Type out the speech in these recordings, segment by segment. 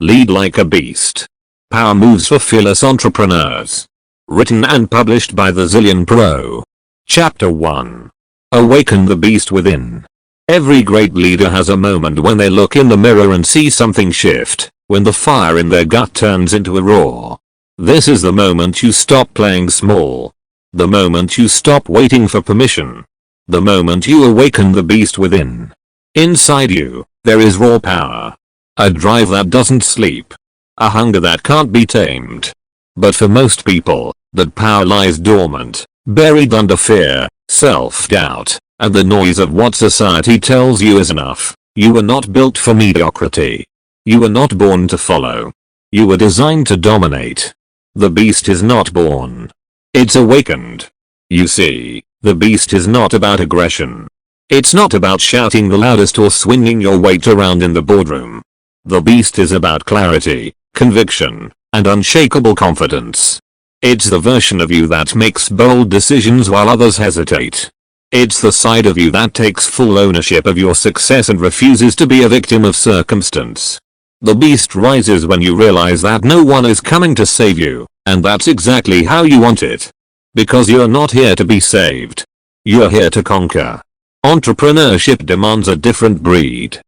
Lead Like a Beast. Power Moves for Fearless Entrepreneurs. Written and published by the ZillionPro. Chapter 1. Awaken the Beast Within. Every great leader has a moment when they look in the mirror and see something shift, when the fire in their gut turns into a roar. This is the moment you stop playing small. The moment you stop waiting for permission. The moment you awaken the beast within. Inside you, there is raw power. A drive that doesn't sleep. A hunger that can't be tamed. But for most people, that power lies dormant, buried under fear, self-doubt, and the noise of what society tells you is enough. You were not built for mediocrity. You were not born to follow. You were designed to dominate. The beast is not born. It's awakened. You see, the beast is not about aggression. It's not about shouting the loudest or swinging your weight around in the boardroom. The beast is about clarity, conviction, and unshakable confidence. It's the version of you that makes bold decisions while others hesitate. It's the side of you that takes full ownership of your success and refuses to be a victim of circumstance. The beast rises when you realize that no one is coming to save you, and that's exactly how you want it. Because you're not here to be saved. You're here to conquer. Entrepreneurship demands a different breed.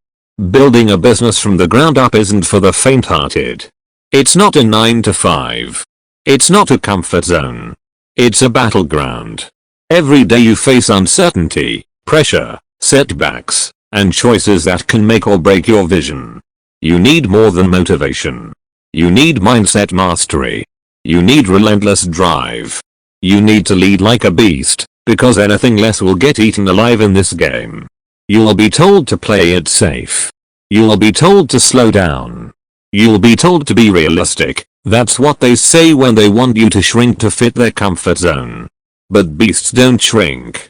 Building a business from the ground up isn't for the faint-hearted. It's not a 9 to 5. It's not a comfort zone. It's a battleground. Every day you face uncertainty, pressure, setbacks, and choices that can make or break your vision. You need more than motivation. You need mindset mastery. You need relentless drive. You need to lead like a beast, because anything less will get eaten alive in this game. You'll be told to play it safe. You'll be told to slow down. You'll be told to be realistic. That's what they say when they want you to shrink to fit their comfort zone. But beasts don't shrink.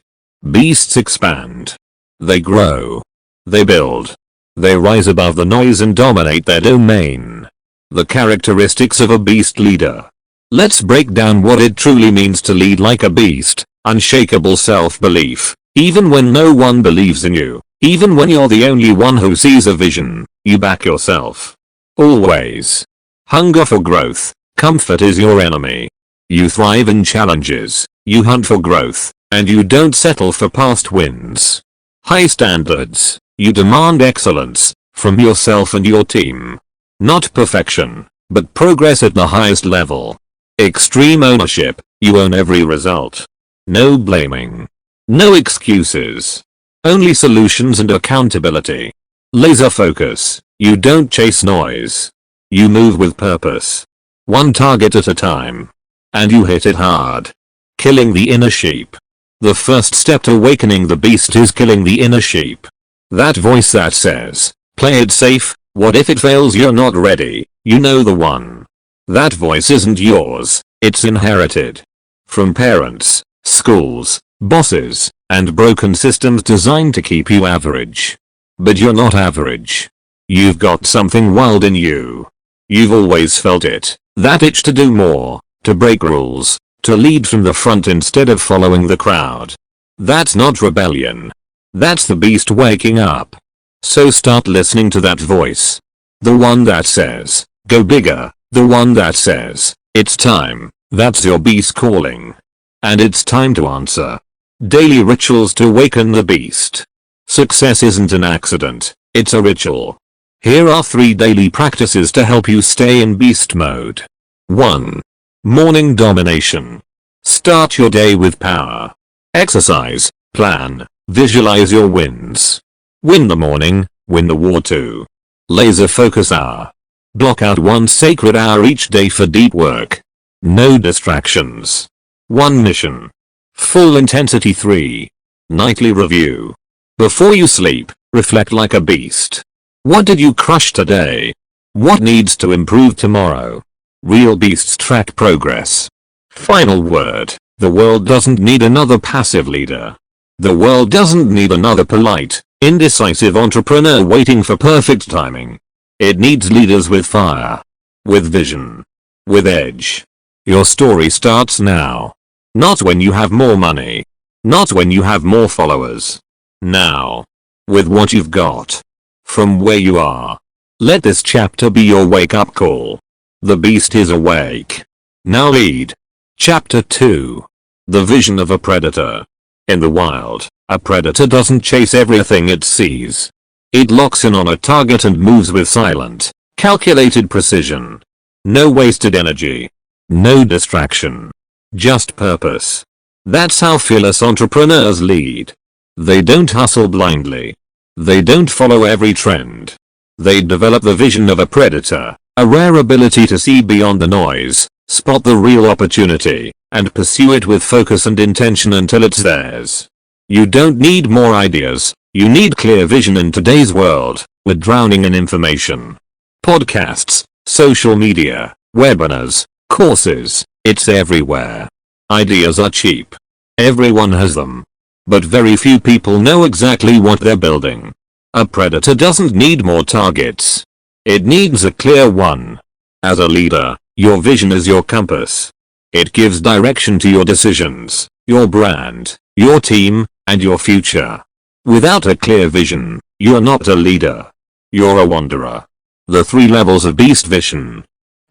Beasts expand. They grow. They build. They rise above the noise and dominate their domain. The characteristics of a beast leader. Let's break down what it truly means to lead like a beast. Unshakable self-belief. Even when no one believes in you. Even when you're the only one who sees a vision, you back yourself. Always. Hunger for growth. Comfort is your enemy. You thrive in challenges. You hunt for growth. And you don't settle for past wins. High standards. You demand excellence. From yourself and your team. Not perfection. But progress at the highest level. Extreme ownership. You own every result. No blaming. No excuses. Only solutions and accountability. Laser focus. You don't chase noise. You move with purpose. One target at a time. And you hit it hard. Killing the inner sheep. The first step to awakening the beast is killing the inner sheep. That voice that says, play it safe, what if it fails, you're not ready, you know the one. That voice isn't yours, it's inherited. From parents, schools, bosses, and broken systems designed to keep you average. But you're not average. You've got something wild in you. You've always felt it, that itch to do more, to break rules, to lead from the front instead of following the crowd. That's not rebellion. That's the beast waking up. So start listening to that voice. The one that says, go bigger. The one that says, it's time. That's your beast calling. And it's time to answer. Daily rituals to awaken the beast. Success isn't an accident, it's a ritual. Here are 3 daily practices to help you stay in beast mode. 1. Morning domination. Start your day with power. Exercise, plan, visualize your wins. Win the morning, win the war too. Laser focus hour. Block out 1 sacred hour each day for deep work. No distractions. 1 mission. Full intensity. 3. Nightly review. Before you sleep, reflect like a beast. What did you crush today? What needs to improve tomorrow? Real beasts track progress. Final word. The world doesn't need another passive leader. The world doesn't need another polite, indecisive entrepreneur waiting for perfect timing. It needs leaders with fire. With vision. With edge. Your story starts now. Not when you have more money. Not when you have more followers. Now. With what you've got. From where you are. Let this chapter be your wake-up call. The beast is awake. Now lead. Chapter 2. The vision of a predator. In the wild, a predator doesn't chase everything it sees. It locks in on a target and moves with silent, calculated precision. No wasted energy. No distraction. Just purpose. That's how fearless entrepreneurs lead. They don't hustle blindly. They don't follow every trend. They develop the vision of a predator, a rare ability to see beyond the noise, spot the real opportunity, and pursue it with focus and intention until it's theirs. You don't need more ideas, you need clear vision in today's world. We're drowning in information. Podcasts, social media, webinars, courses, it's everywhere. Ideas are cheap. Everyone has them. But very few people know exactly what they're building. A predator doesn't need more targets. It needs a clear one. As a leader, your vision is your compass. It gives direction to your decisions, your brand, your team, and your future. Without a clear vision, you're not a leader. You're a wanderer. The 3 levels of beast vision.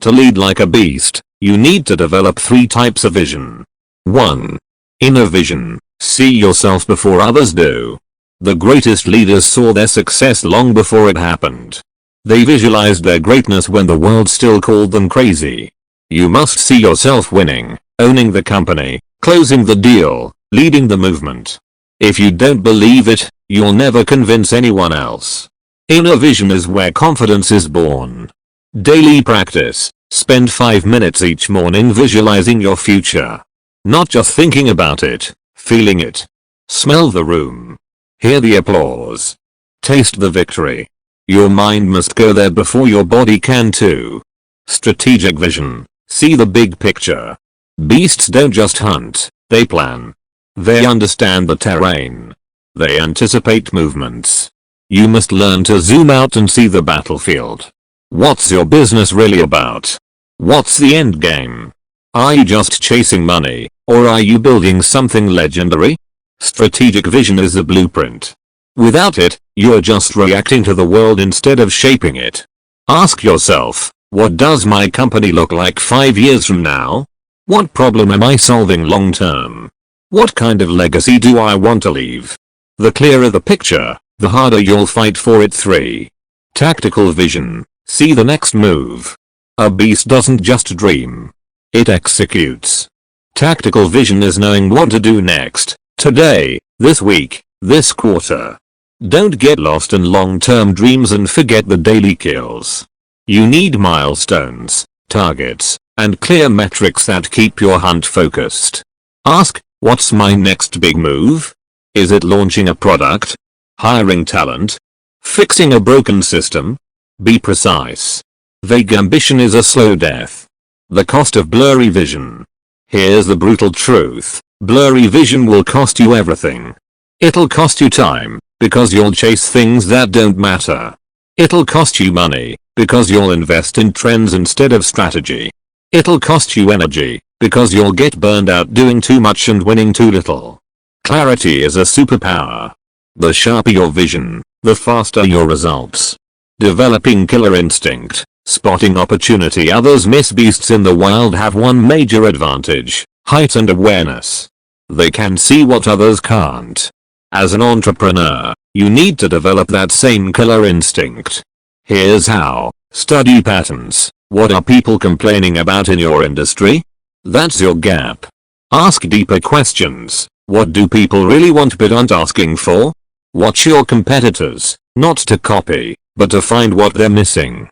To lead like a beast, you need to develop 3 types of vision. 1. Inner vision. See yourself before others do. The greatest leaders saw their success long before it happened. They visualized their greatness when the world still called them crazy. You must see yourself winning, owning the company, closing the deal, leading the movement. If you don't believe it, you'll never convince anyone else. Inner vision is where confidence is born. Daily practice. Spend 5 minutes each morning visualizing your future. Not just thinking about it, feeling it. Smell the room. Hear the applause. Taste the victory. Your mind must go there before your body can too. Strategic vision. See the big picture. Beasts don't just hunt, they plan. They understand the terrain. They anticipate movements. You must learn to zoom out and see the battlefield. What's your business really about? What's the end game? Are you just chasing money, or are you building something legendary? Strategic vision is the blueprint. Without it, you're just reacting to the world instead of shaping it. Ask yourself, what does my company look like 5 years from now? What problem am I solving long term? What kind of legacy do I want to leave? The clearer the picture, the harder you'll fight for it. 3. Tactical vision. See the next move. A beast doesn't just dream. It executes. Tactical vision is knowing what to do next, today, this week, this quarter. Don't get lost in long-term dreams and forget the daily kills. You need milestones, targets, and clear metrics that keep your hunt focused. Ask, what's my next big move? Is it launching a product? Hiring talent? Fixing a broken system? Be precise. Vague ambition is a slow death. The cost of blurry vision. Here's the brutal truth. Blurry vision will cost you everything. It'll cost you time, because you'll chase things that don't matter. It'll cost you money, because you'll invest in trends instead of strategy. It'll cost you energy, because you'll get burned out doing too much and winning too little. Clarity is a superpower. The sharper your vision, the faster your results. Developing killer instinct, spotting opportunity. Others miss. Beasts in the wild have one major advantage: heightened awareness. They can see what others can't. As an entrepreneur, you need to develop that same killer instinct. Here's how. Study patterns. What are people complaining about in your industry? That's your gap. Ask deeper questions. What do people really want but aren't asking for? Watch your competitors, not to copy, but to find what they're missing.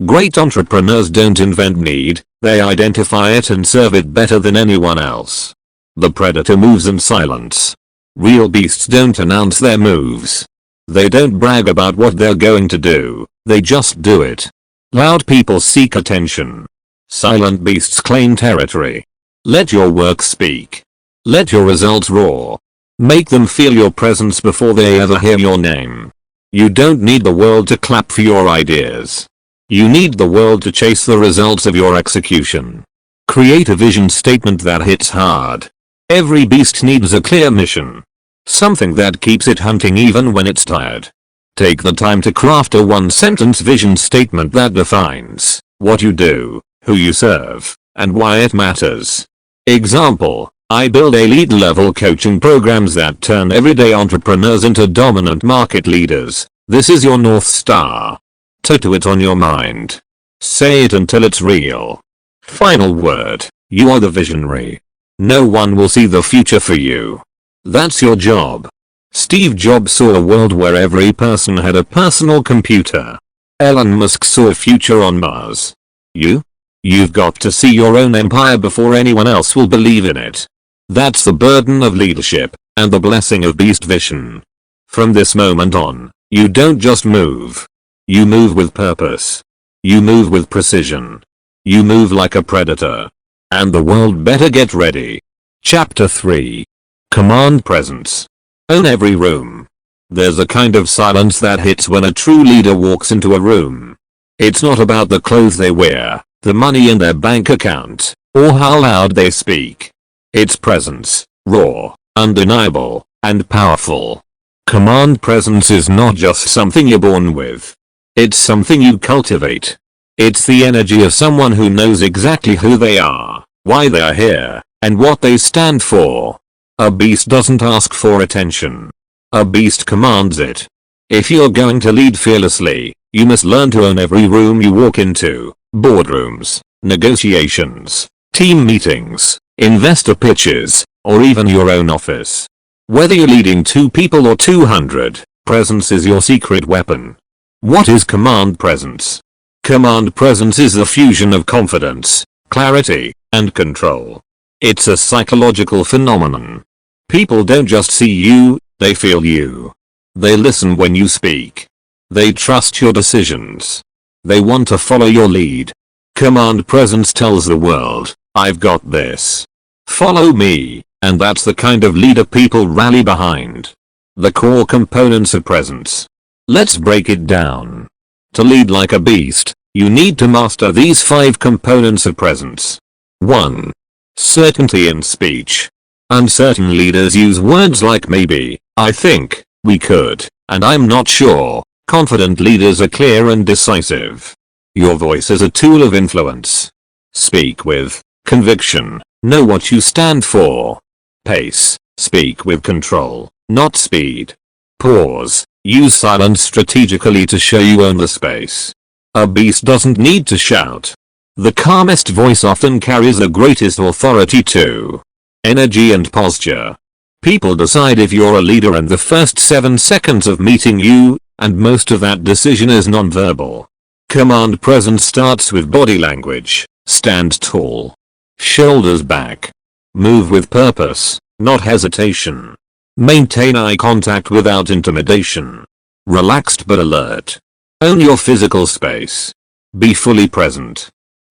Great entrepreneurs don't invent need, they identify it and serve it better than anyone else. The predator moves in silence. Real beasts don't announce their moves. They don't brag about what they're going to do, they just do it. Loud people seek attention. Silent beasts claim territory. Let your work speak. Let your results roar. Make them feel your presence before they ever hear your name. You don't need the world to clap for your ideas. You need the world to chase the results of your execution. Create a vision statement that hits hard. Every beast needs a clear mission. Something that keeps it hunting even when it's tired. Take the time to craft a one-sentence vision statement that defines what you do, who you serve, and why it matters. Example, I build elite level coaching programs that turn everyday entrepreneurs into dominant market leaders. This is your North Star. Tattoo it on your mind. Say it until it's real. Final word, you are the visionary. No one will see the future for you. That's your job. Steve Jobs saw a world where every person had a personal computer. Elon Musk saw a future on Mars. You've got to see your own empire before anyone else will believe in it. That's the burden of leadership, and the blessing of beast vision. From this moment on, you don't just move. You move with purpose. You move with precision. You move like a predator. And the world better get ready. Chapter 3. Command Presence. Own every room. There's a kind of silence that hits when a true leader walks into a room. It's not about the clothes they wear, the money in their bank account, or how loud they speak. It's presence, raw, undeniable, and powerful. Command presence is not just something you're born with. It's something you cultivate. It's the energy of someone who knows exactly who they are, why they are here, and what they stand for. A beast doesn't ask for attention. A beast commands it. If you're going to lead fearlessly, you must learn to own every room you walk into. Boardrooms, negotiations, team meetings, investor pitches, or even your own office. Whether you're leading 2 people or 200, presence is your secret weapon. What is command presence? Command presence is the fusion of confidence, clarity, and control. It's a psychological phenomenon. People don't just see you, they feel you. They listen when you speak. They trust your decisions. They want to follow your lead. Command presence tells the world, I've got this. Follow me, and that's the kind of leader people rally behind. The core components of presence. Let's break it down. To lead like a beast, you need to master these 5 components of presence. 1. Certainty in speech. Uncertain leaders use words like maybe, I think, we could, and I'm not sure. Confident leaders are clear and decisive. Your voice is a tool of influence. Speak with conviction. Know what you stand for. Pace. Speak with control, not speed. Pause. Use silence strategically to show you own the space. A beast doesn't need to shout. The calmest voice often carries the greatest authority too. Energy and posture. People decide if you're a leader in the first 7 seconds of meeting you, and most of that decision is nonverbal. Command presence starts with body language. Stand tall. Shoulders back. Move with purpose, not hesitation. Maintain eye contact without intimidation. Relaxed but alert. Own your physical space. Be fully present.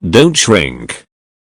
Don't shrink.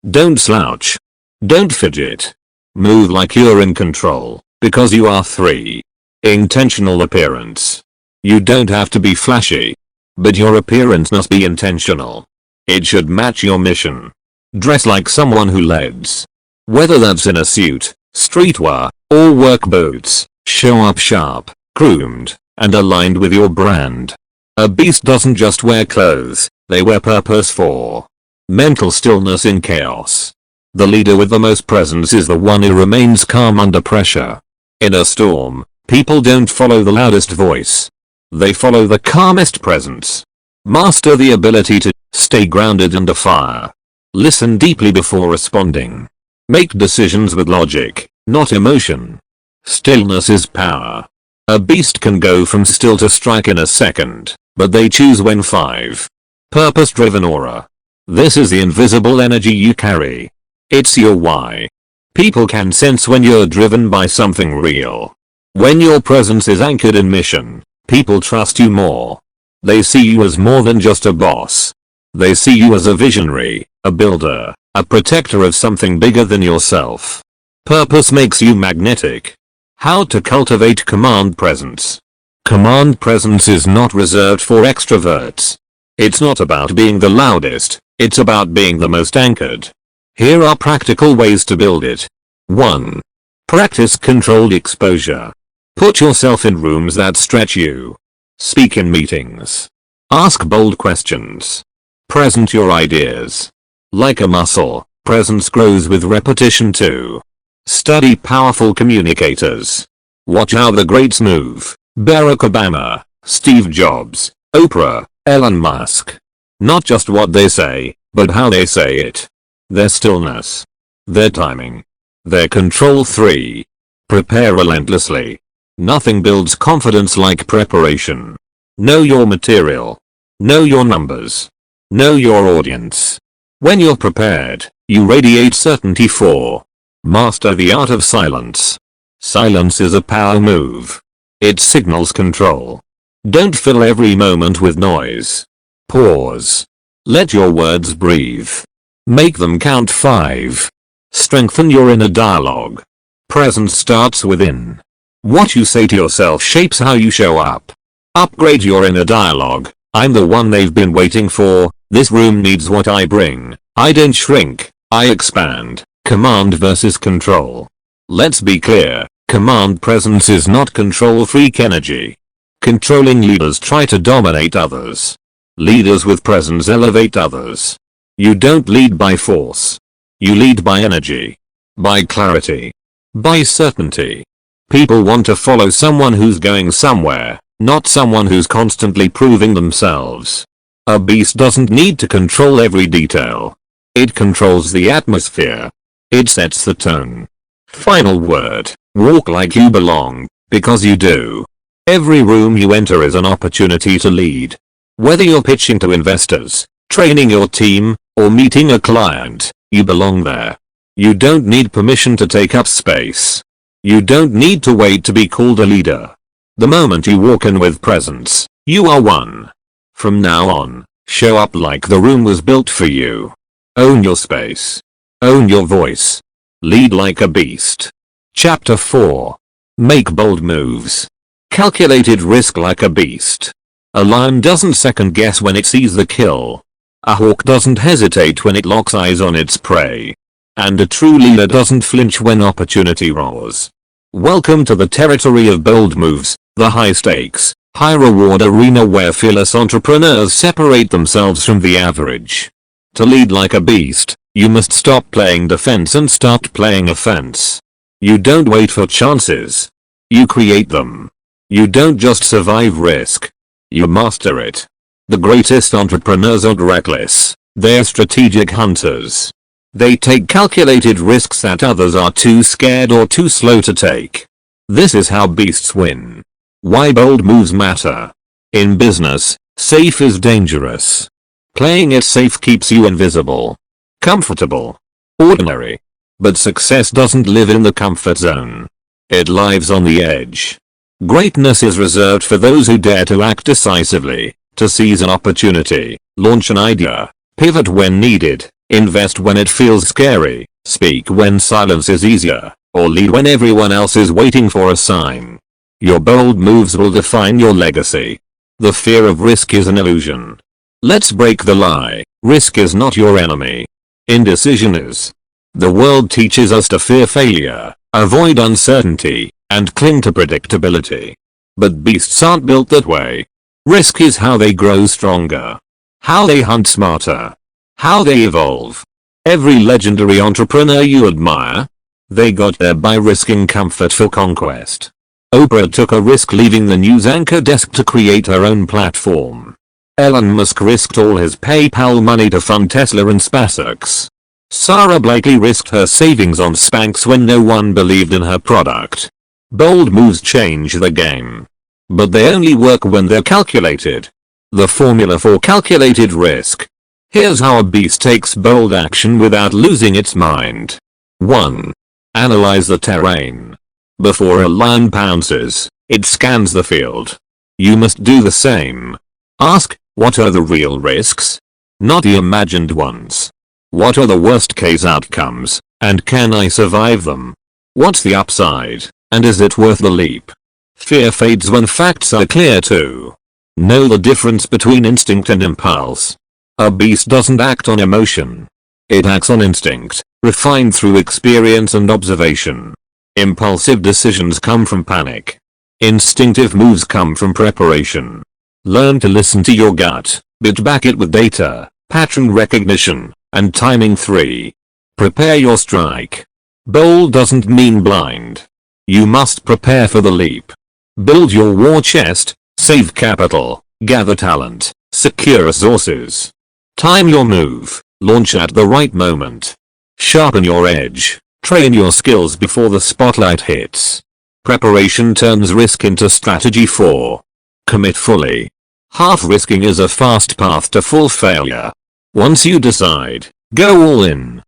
Don't slouch. Don't fidget. Move like you're in control, because you are. 3. Intentional appearance. You don't have to be flashy. But your appearance must be intentional. It should match your mission. Dress like someone who leads. Whether that's in a suit, streetwear, or work boots, show up sharp, groomed, and aligned with your brand. A beast doesn't just wear clothes, they wear purpose. 4. Mental stillness in chaos. The leader with the most presence is the one who remains calm under pressure. In a storm, people don't follow the loudest voice. They follow the calmest presence. Master the ability to stay grounded under fire. Listen deeply before responding. Make decisions with logic, not emotion. Stillness is power. A beast can go from still to strike in a second, but they choose when. 5. Purpose-driven aura. This is the invisible energy you carry. It's your why. People can sense when you're driven by something real. When your presence is anchored in mission, people trust you more. They see you as more than just a boss. They see you as a visionary, a builder, a protector of something bigger than yourself. Purpose makes you magnetic. How to cultivate command presence. Command presence is not reserved for extroverts. It's not about being the loudest, it's about being the most anchored. Here are practical ways to build it. 1. Practice controlled exposure. Put yourself in rooms that stretch you. Speak in meetings. Ask bold questions. Present your ideas. Like a muscle, presence grows with repetition too. Study powerful communicators. Watch how the greats move. Barack Obama, Steve Jobs, Oprah, Elon Musk. Not just what they say, but how they say it. Their stillness. Their timing. Their control. 3. Prepare relentlessly. Nothing builds confidence like preparation. Know your material. Know your numbers. Know your audience. When you're prepared, you radiate certainty. 4. Master the art of silence. Silence is a power move. It signals control. Don't fill every moment with noise. Pause. Let your words breathe. Make them count. 5. Strengthen your inner dialogue. Presence starts within. What you say to yourself shapes how you show up. Upgrade your inner dialogue. I'm the one they've been waiting for. This room needs what I bring. I don't shrink, I expand. Command versus control. Let's be clear, command presence is not control freak energy. Controlling leaders try to dominate others. Leaders with presence elevate others. You don't lead by force. You lead by energy. By clarity. By certainty. People want to follow someone who's going somewhere, not someone who's constantly proving themselves. A beast doesn't need to control every detail. It controls the atmosphere. It sets the tone. Final word, walk like you belong, because you do. Every room you enter is an opportunity to lead. Whether you're pitching to investors, training your team, or meeting a client, you belong there. You don't need permission to take up space. You don't need to wait to be called a leader. The moment you walk in with presence, you are one. From now on, show up like the room was built for you. Own your space. Own your voice. Lead like a beast. Chapter 4. Make bold moves. Calculated risk like a beast. A lion doesn't second guess when it sees the kill. A hawk doesn't hesitate when it locks eyes on its prey. And a true leader doesn't flinch when opportunity roars. Welcome to the territory of bold moves, the high stakes, high reward arena where fearless entrepreneurs separate themselves from the average. To lead like a beast, you must stop playing defense and start playing offense. You don't wait for chances. You create them. You don't just survive risk. You master it. The greatest entrepreneurs aren't reckless, they're strategic hunters. They take calculated risks that others are too scared or too slow to take. This is how beasts win. Why bold moves matter. In business, safe is dangerous. Playing it safe keeps you invisible. Comfortable. Ordinary. But success doesn't live in the comfort zone. It lives on the edge. Greatness is reserved for those who dare to act decisively, to seize an opportunity, launch an idea, pivot when needed. Invest when it feels scary, speak when silence is easier, or lead when everyone else is waiting for a sign. Your bold moves will define your legacy. The fear of risk is an illusion. Let's break the lie, risk is not your enemy. Indecision is. The world teaches us to fear failure, avoid uncertainty, and cling to predictability. But beasts aren't built that way. Risk is how they grow stronger. How they hunt smarter. How they evolve. Every legendary entrepreneur you admire, they got there by risking comfort for conquest. Oprah took a risk leaving the news anchor desk to create her own platform. Elon Musk risked all his PayPal money to fund Tesla and SpaceX. Sarah Blakely risked her savings on Spanx when no one believed in her product. Bold moves change the game. But they only work when they're calculated. The formula for calculated risk. Here's how a beast takes bold action without losing its mind. 1. Analyze the terrain. Before a lion pounces, it scans the field. You must do the same. Ask, what are the real risks? Not the imagined ones. What are the worst case outcomes, and can I survive them? What's the upside, and is it worth the leap? Fear fades when facts are clear too. Know the difference between instinct and impulse. A beast doesn't act on emotion. It acts on instinct, refined through experience and observation. Impulsive decisions come from panic. Instinctive moves come from preparation. Learn to listen to your gut, but back it with data, pattern recognition, and timing. 3. Prepare your strike. Bold doesn't mean blind. You must prepare for the leap. Build your war chest, save capital, gather talent, secure resources. Time your move, launch at the right moment. Sharpen your edge, train your skills before the spotlight hits. Preparation turns risk into strategy. 4. Commit fully. Half risking is a fast path to full failure. Once you decide, go all in.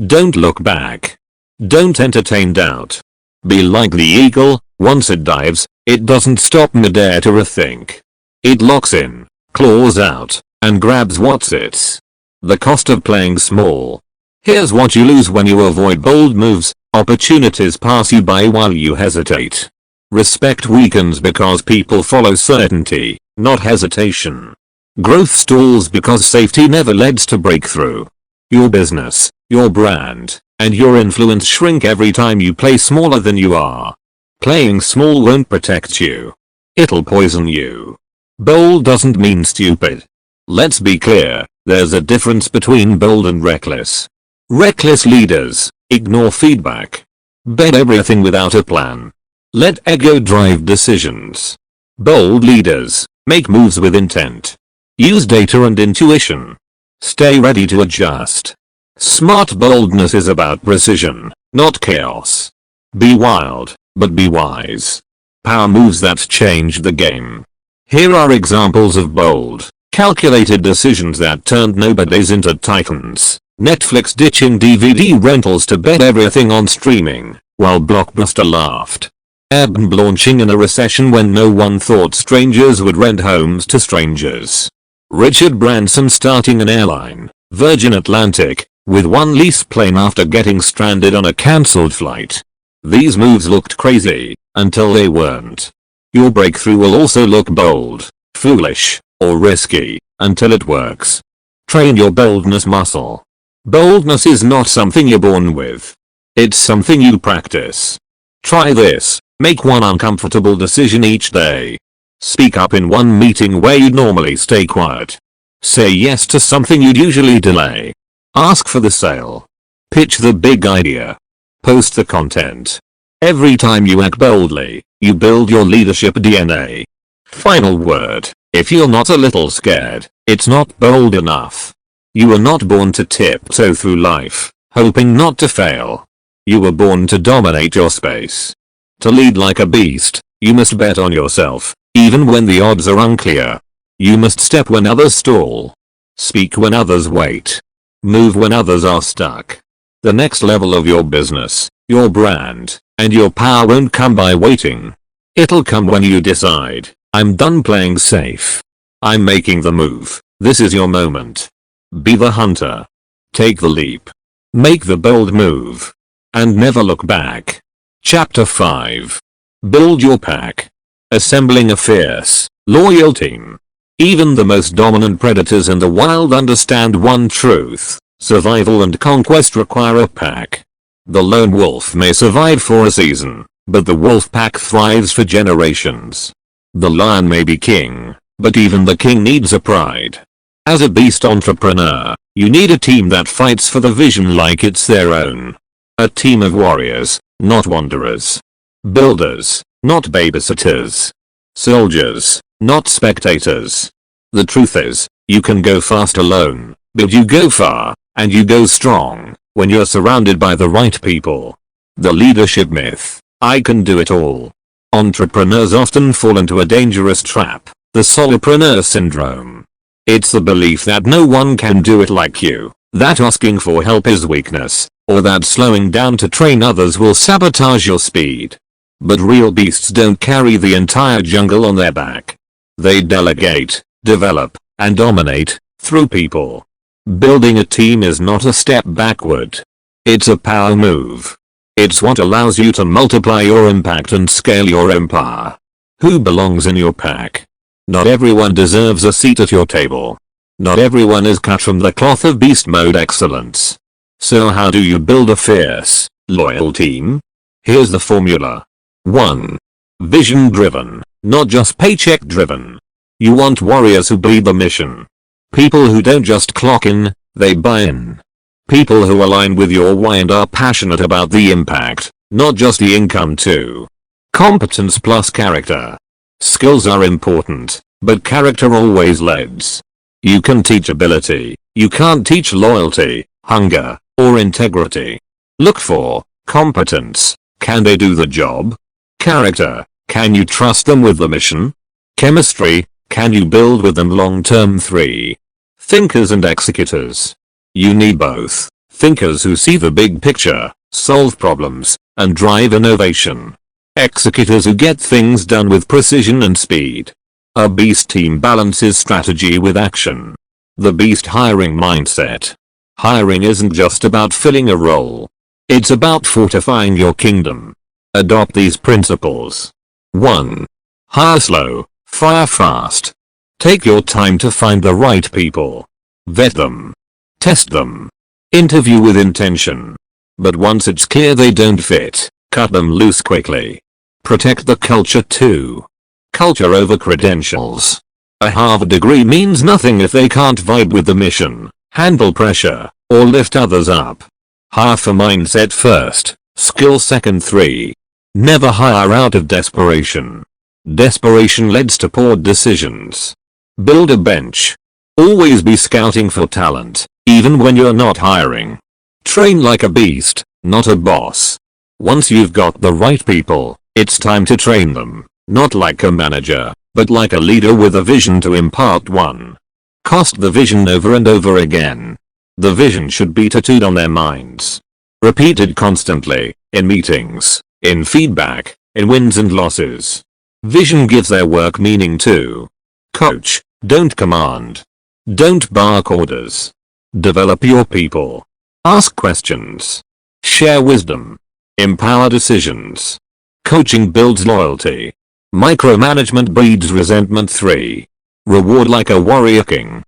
Don't look back. Don't entertain doubt. Be like the eagle, once it dives, it doesn't stop midair to rethink. It locks in, claws out, and grabs what's its. The cost of playing small. Here's what you lose when you avoid bold moves: opportunities pass you by while you hesitate. Respect weakens because people follow certainty, not hesitation. Growth stalls because safety never leads to breakthrough. Your business, your brand, and your influence shrink every time you play smaller than you are. Playing small won't protect you. It'll poison you. Bold doesn't mean stupid. Let's be clear, there's a difference between bold and reckless. Reckless leaders ignore feedback. Bet everything without a plan. Let ego drive decisions. Bold leaders make moves with intent. Use data and intuition. Stay ready to adjust. Smart boldness is about precision, not chaos. Be wild, but be wise. Power moves that change the game. Here are examples of bold, calculated decisions that turned nobodies into titans. Netflix ditching DVD rentals to bet everything on streaming, while Blockbuster laughed. Airbnb launching in a recession when no one thought strangers would rent homes to strangers. Richard Branson starting an airline, Virgin Atlantic, with one lease plane after getting stranded on a cancelled flight. These moves looked crazy, until they weren't. Your breakthrough will also look bold, foolish, or risky, until it works. Train your boldness muscle. Boldness is not something you're born with. It's something you practice. Try this: make one uncomfortable decision each day. Speak up in one meeting where you'd normally stay quiet. Say yes to something you'd usually delay. Ask for the sale. Pitch the big idea. Post the content. Every time you act boldly, you build your leadership DNA. Final word: if you're not a little scared, it's not bold enough. You were not born to tiptoe through life, hoping not to fail. You were born to dominate your space. To lead like a beast, you must bet on yourself, even when the odds are unclear. You must step when others stall. Speak when others wait. Move when others are stuck. The next level of your business, your brand, and your power won't come by waiting. It'll come when you decide, I'm done playing safe. I'm making the move. This is your moment. Be the hunter. Take the leap. Make the bold move. And never look back. Chapter 5. Build your pack. Assembling a fierce, loyal team. Even the most dominant predators in the wild understand one truth: survival and conquest require a pack. The lone wolf may survive for a season, but the wolf pack thrives for generations. The lion may be king, but even the king needs a pride. As a beast entrepreneur, you need a team that fights for the vision like it's their own. A team of warriors, not wanderers. Builders, not babysitters. Soldiers, not spectators. The truth is, you can go fast alone, but you go far, and you go strong, when you're surrounded by the right people. The leadership myth: I can do it all. Entrepreneurs often fall into a dangerous trap, the solopreneur syndrome. It's the belief that no one can do it like you, that asking for help is weakness, or that slowing down to train others will sabotage your speed. But real beasts don't carry the entire jungle on their back. They delegate, develop, and dominate, through people. Building a team is not a step backward. It's a power move. It's what allows you to multiply your impact and scale your empire. Who belongs in your pack? Not everyone deserves a seat at your table. Not everyone is cut from the cloth of beast mode excellence. So how do you build a fierce, loyal team? Here's the formula. 1. Vision driven, not just paycheck driven. You want warriors who bleed the mission. People who don't just clock in, they buy in. People who align with your why and are passionate about the impact, not just the income too. Competence plus character. Skills are important, but character always leads. You can teach ability, you can't teach loyalty, hunger, or integrity. Look for competence. Can they do the job? Character. Can you trust them with the mission? Chemistry. Can you build with them long term? 3. Thinkers and executors. You need both. Thinkers who see the big picture, solve problems, and drive innovation. Executors who get things done with precision and speed. A beast team balances strategy with action. The beast hiring mindset. Hiring isn't just about filling a role. It's about fortifying your kingdom. Adopt these principles. 1. Hire slow, fire fast. Take your time to find the right people. Vet them. Test them. Interview with intention. But once it's clear they don't fit, cut them loose quickly. Protect the culture too. Culture over credentials. A Harvard degree means nothing if they can't vibe with the mission, handle pressure, or lift others up. Hire for mindset first, skill second. 3. Never hire out of desperation. Desperation leads to poor decisions. Build a bench. Always be scouting for talent, even when you're not hiring. Train like a beast, not a boss. Once you've got the right people, it's time to train them, not like a manager, but like a leader with a vision to impart one. Cast the vision over and over again. The vision should be tattooed on their minds. Repeated constantly, in meetings, in feedback, in wins and losses. Vision gives their work meaning too. Coach, don't command. Don't bark orders. Develop your people. Ask questions. Share wisdom. Empower decisions. Coaching builds loyalty. Micromanagement breeds resentment. 3. Reward like a warrior king.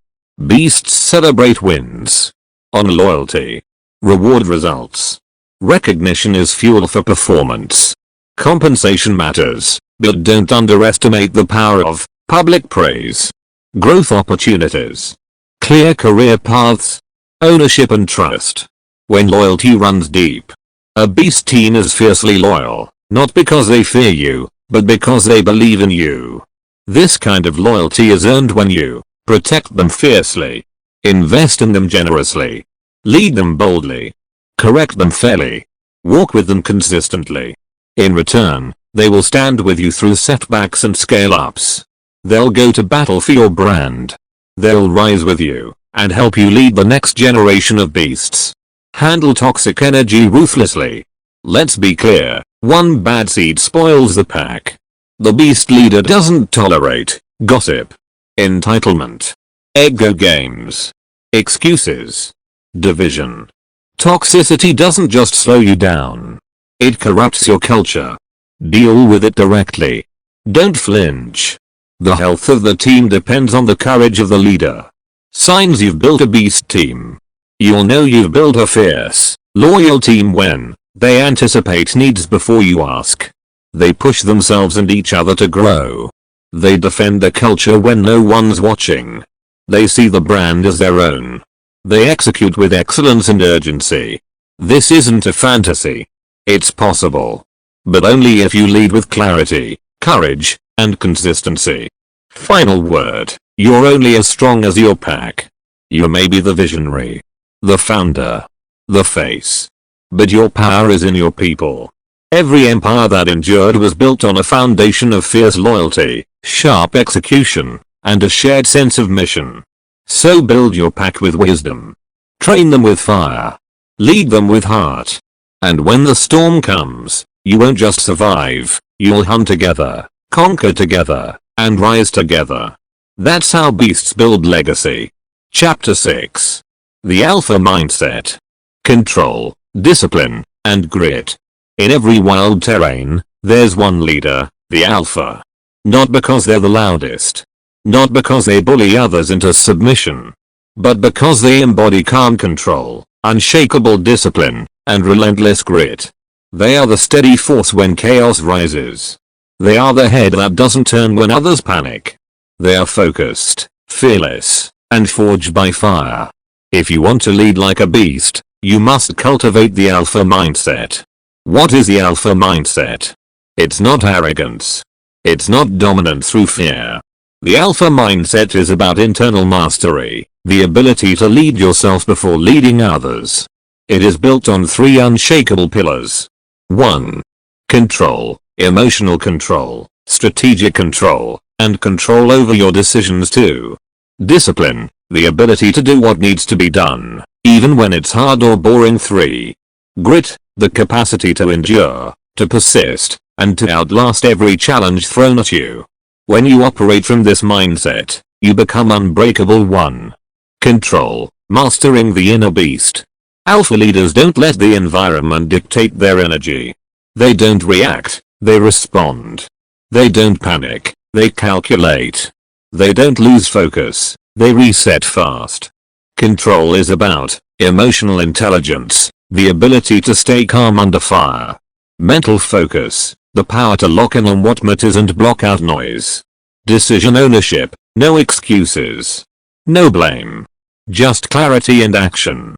Beasts celebrate wins. Honor loyalty. Reward results. Recognition is fuel for performance. Compensation matters, but don't underestimate the power of public praise. Growth opportunities. Clear career paths. Ownership and trust. When loyalty runs deep. A beast team is fiercely loyal, not because they fear you, but because they believe in you. This kind of loyalty is earned when you protect them fiercely. Invest in them generously. Lead them boldly. Correct them fairly. Walk with them consistently. In return, they will stand with you through setbacks and scale-ups. They'll go to battle for your brand. They'll rise with you and help you lead the next generation of beasts. Handle toxic energy ruthlessly. Let's be clear, one bad seed spoils the pack. The beast leader doesn't tolerate gossip, entitlement, ego games, excuses, division. Toxicity doesn't just slow you down. It corrupts your culture. Deal with it directly. Don't flinch. The health of the team depends on the courage of the leader. Signs you've built a beast team. You'll know you've built a fierce, loyal team when they anticipate needs before you ask. They push themselves and each other to grow. They defend the culture when no one's watching. They see the brand as their own. They execute with excellence and urgency. This isn't a fantasy. It's possible. But only if you lead with clarity, courage, and consistency. Final word, you're only as strong as your pack. You may be the visionary, the founder, the face. But your power is in your people. Every empire that endured was built on a foundation of fierce loyalty, sharp execution, and a shared sense of mission. So build your pack with wisdom. Train them with fire. Lead them with heart. And when the storm comes, you won't just survive, you'll hunt together, conquer together, and rise together. That's how beasts build legacy. Chapter 6. The Alpha Mindset. Control, discipline, and grit. In every wild terrain, there's one leader, the Alpha. Not because they're the loudest. Not because they bully others into submission. But because they embody calm control, unshakable discipline, and relentless grit. They are the steady force when chaos rises. They are the head that doesn't turn when others panic. They are focused, fearless, and forged by fire. If you want to lead like a beast, you must cultivate the alpha mindset. What is the alpha mindset? It's not arrogance. It's not dominance through fear. The alpha mindset is about internal mastery, the ability to lead yourself before leading others. It is built on 3 unshakable pillars. 1. Control, emotional control, strategic control, and control over your decisions. 2. Discipline, the ability to do what needs to be done, even when it's hard or boring. 3. Grit, the capacity to endure, to persist, and to outlast every challenge thrown at you. When you operate from this mindset, you become unbreakable. 1. Control, mastering the inner beast. Alpha leaders don't let the environment dictate their energy. They don't react, they respond. They don't panic, they calculate. They don't lose focus, they reset fast. Control is about emotional intelligence, the ability to stay calm under fire. Mental focus, the power to lock in on what matters and block out noise. Decision ownership, no excuses. No blame. Just clarity and action.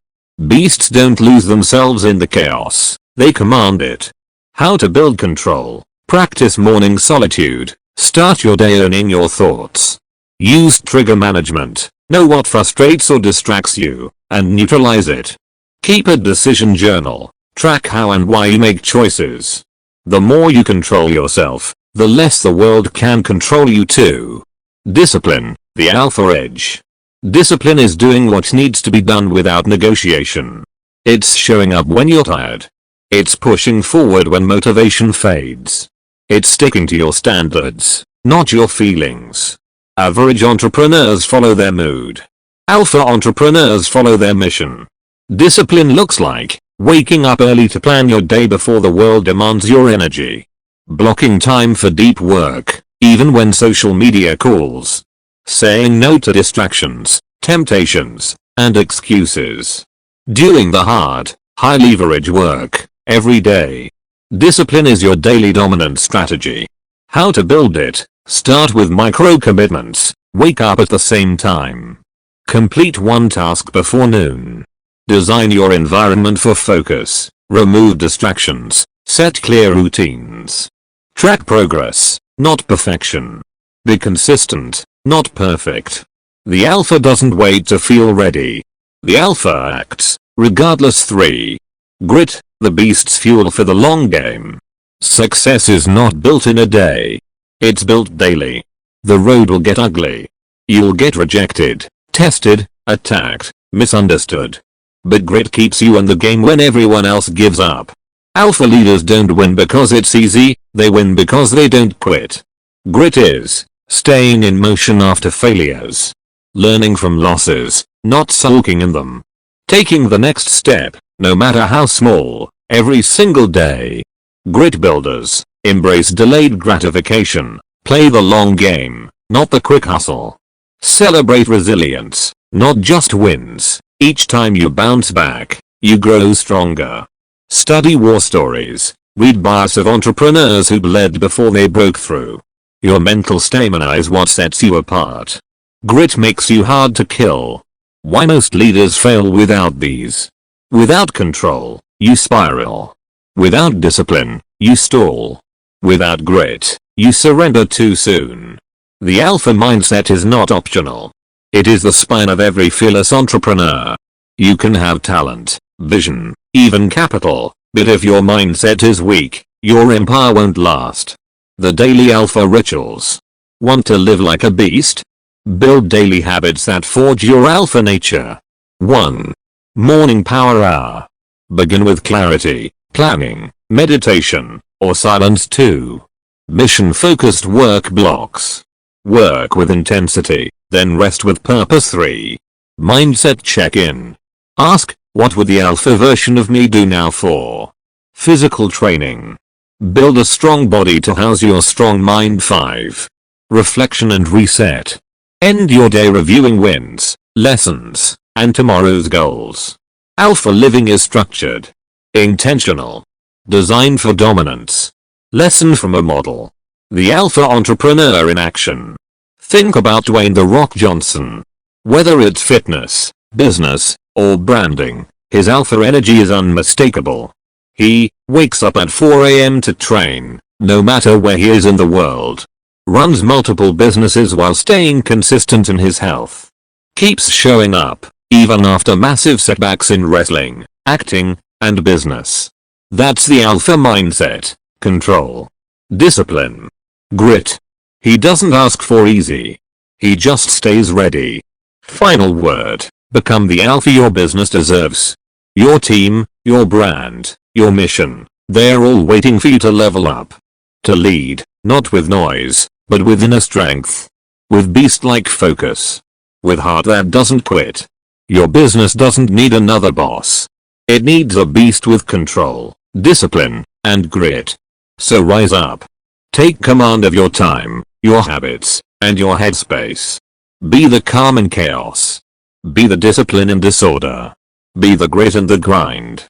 Beasts don't lose themselves in the chaos, they command it. How to build control. Practice morning solitude. Start your day owning your thoughts. Use trigger management. Know what frustrates or distracts you, and neutralize it. Keep a decision journal. Track how and why you make choices. The more you control yourself, the less the world can control you too. Discipline, the alpha edge. Discipline is doing what needs to be done without negotiation. It's showing up when you're tired. It's pushing forward when motivation fades. It's sticking to your standards, not your feelings. Average entrepreneurs follow their mood. Alpha entrepreneurs follow their mission. Discipline looks like waking up early to plan your day before the world demands your energy. Blocking time for deep work, even when social media calls. Saying no to distractions, temptations, and excuses. Doing the hard, high leverage work, every day. Discipline is your daily dominant strategy. How to build it? Start with micro commitments. Wake up at the same time. Complete one task before noon. Design your environment for focus. Remove distractions. Set clear routines. Track progress, not perfection. Be consistent, not perfect. The alpha doesn't wait to feel ready. The alpha acts, regardless. 3. Grit, the beast's fuel for the long game. Success is not built in a day. It's built daily. The road will get ugly. You'll get rejected, tested, attacked, misunderstood. But grit keeps you in the game when everyone else gives up. Alpha leaders don't win because it's easy, they win because they don't quit. Grit is staying in motion after failures. Learning from losses, not sulking in them. Taking the next step, no matter how small, every single day. Grit builders embrace delayed gratification. Play the long game, not the quick hustle. Celebrate resilience, not just wins. Each time you bounce back, you grow stronger. Study war stories. Read bios of entrepreneurs who bled before they broke through. Your mental stamina is what sets you apart. Grit makes you hard to kill. Why most leaders fail without these? Without control, you spiral. Without discipline, you stall. Without grit, you surrender too soon. The alpha mindset is not optional. It is the spine of every fearless entrepreneur. You can have talent, vision, even capital, but if your mindset is weak, your empire won't last. The daily alpha rituals. Want to live like a beast? Build daily habits that forge your alpha nature. 1. Morning power hour. Begin with clarity, planning, meditation, or silence. 2. Mission focused work blocks. Work with intensity, then rest with purpose. 3. Mindset check-in. Ask, what would the alpha version of me do now? 4. Physical training. Build a strong body to house your strong mind. 5. Reflection and reset. End your day reviewing wins, lessons, and tomorrow's goals. Alpha living is structured, intentional, designed for dominance. Lesson from a model. The alpha entrepreneur in action. Think about Dwayne "The Rock" Johnson. Whether it's fitness, business, or branding, his alpha energy is unmistakable. He wakes up at 4 AM to train, no matter where he is in the world. Runs multiple businesses while staying consistent in his health. Keeps showing up, even after massive setbacks in wrestling, acting, and business. That's the alpha mindset. Control. Discipline. Grit. He doesn't ask for easy. He just stays ready. Final word. Become the alpha your business deserves. Your team, your brand, your mission, they're all waiting for you to level up. To lead, not with noise, but with inner strength. With beast-like focus. With heart that doesn't quit. Your business doesn't need another boss. It needs a beast with control, discipline, and grit. So rise up. Take command of your time, your habits, and your headspace. Be the calm in chaos. Be the discipline in disorder. Be the grit in the grind.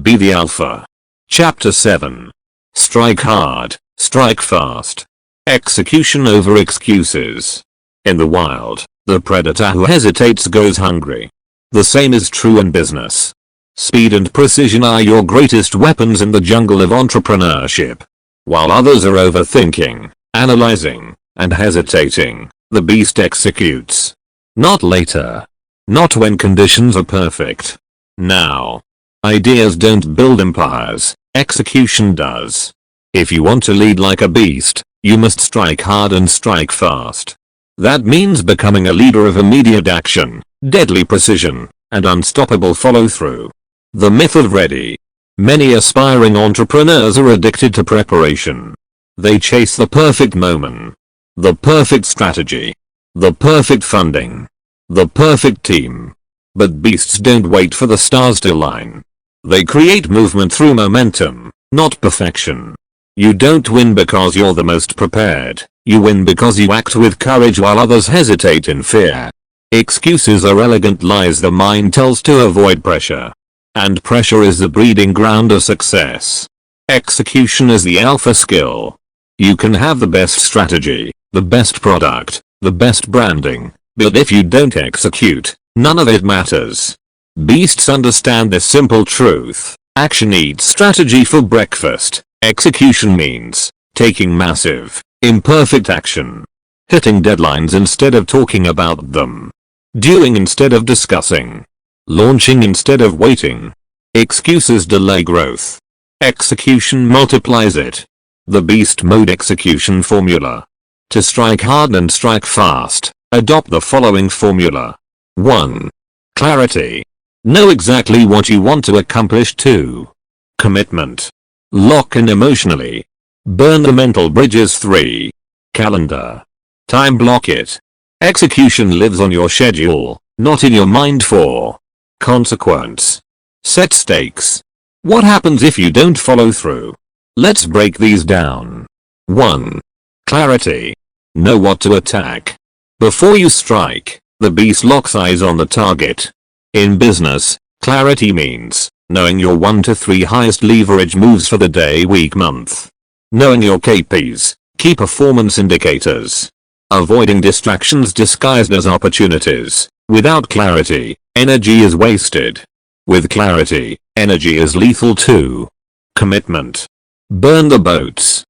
Be the alpha. Chapter 7. Strike hard, strike fast. Execution over excuses. In the wild, the predator who hesitates goes hungry. The same is true in business. Speed and precision are your greatest weapons in the jungle of entrepreneurship. While others are overthinking, analyzing, and hesitating, the beast executes. Not later. Not when conditions are perfect. Now. Ideas don't build empires, execution does. If you want to lead like a beast, you must strike hard and strike fast. That means becoming a leader of immediate action, deadly precision, and unstoppable follow-through. The myth of ready. Many aspiring entrepreneurs are addicted to preparation. They chase the perfect moment. The perfect strategy. The perfect funding. The perfect team. But beasts don't wait for the stars to align. They create movement through momentum, not perfection. You don't win because you're the most prepared. You win because you act with courage while others hesitate in fear. Excuses are elegant lies the mind tells to avoid pressure. And pressure is the breeding ground of success. Execution is the alpha skill. You can have the best strategy, the best product, the best branding, but if you don't execute, none of it matters. Beasts understand this simple truth. Action eats strategy for breakfast. Execution means taking massive, imperfect action. Hitting deadlines instead of talking about them. Doing instead of discussing. Launching instead of waiting. Excuses delay growth. Execution multiplies it. The beast mode execution formula. To strike hard and strike fast, adopt the following formula. 1. Clarity. Know exactly what you want to accomplish. 2. Commitment. Lock in emotionally. Burn the mental bridges. 3. Calendar. Time block it. Execution lives on your schedule, not in your mind. 4. Consequence. Set stakes. What happens if you don't follow through? Let's break these down. 1. Clarity. Know what to attack. Before you strike, the beast locks eyes on the target. In business, clarity means knowing your 1 to 3 highest leverage moves for the day, week, month. Knowing your KPIs, key performance indicators. Avoiding distractions disguised as opportunities. Without clarity, energy is wasted. With clarity, energy is lethal too. Commitment. Burn the boats.